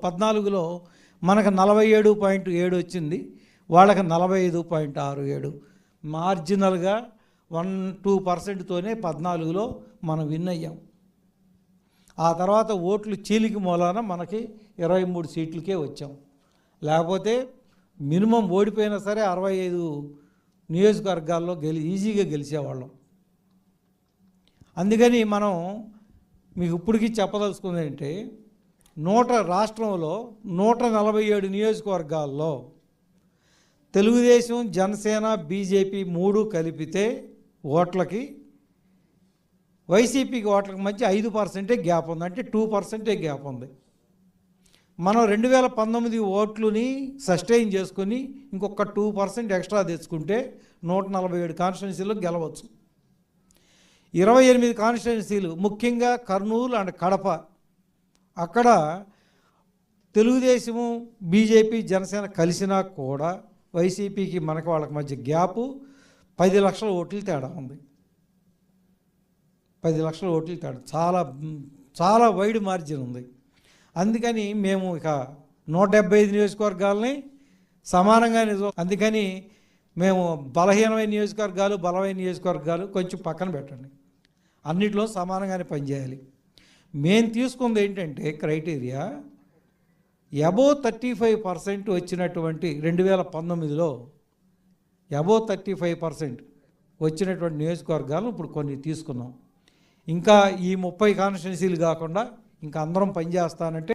14లో మనకు 47.7 వచ్చింది, వాళ్ళకి 45.67. మార్జినల్గా 1-2%తోనే 14లో మనం విన్ అయ్యాం. ఆ తర్వాత ఓట్లు చీలిక మూలాన మనకి 23 సీట్లకే వచ్చాం. లేకపోతే మినిమం ఓడిపోయినా సరే 65 నియోజకవర్గాల్లో ఈజీగా గెలిచేవాళ్ళం. అందుకని మనం మీకు ఇప్పటికీ చెప్పదలుచుకుంది ఏంటంటే, రాష్ట్రంలో 147 నియోజకవర్గాల్లో తెలుగుదేశం, జనసేన, బీజేపీ 3 కలిపితే ఓట్లకి వైసీపీకి ఓట్లకి మధ్య 5% గ్యాప్ ఉంది, అంటే 2% గ్యాప్ ఉంది. మనం 2019 ఓట్లని సస్టైన్ చేసుకొని ఇంకొక 2% ఎక్స్ట్రా తెచ్చుకుంటే 147 కాన్స్టిట్యున్సీలో గెలవచ్చు. 28 కాన్స్టిట్యున్సీలు, ముఖ్యంగా కర్నూలు అండ్ కడప, అక్కడ తెలుగుదేశము, బీజేపీ, జనసేన కలిసినా కూడా వైసీపీకి మనకు వాళ్ళకి మధ్య గ్యాపు 10 లక్షల ఓట్లు తేడా ఉంది. 10 లక్షల ఓట్లు తేడా, చాలా చాలా వైడ్ మార్జిన్ ఉంది. అందుకని మేము ఇక 175 నియోజకవర్గాలని సమానంగా అందుకని మేము బలహీనమైన నియోజకవర్గాలు, బలమైన నియోజకవర్గాలు కొంచెం పక్కన పెట్టండి, అన్నిట్లో సమానంగానే పనిచేయాలి. మేము తీసుకుంది ఏంటంటే క్రైటీరియా, అబోవ్ 35% వచ్చినటువంటి 2019లో అబోవ్ 35% వచ్చినటువంటి నియోజకవర్గాలను ఇప్పుడు కొన్ని తీసుకున్నాం. ఇంకా ఈ 30 కాన్స్టిట్యున్సీలు కాకుండా ఇంకా అందరం పనిచేస్తానంటే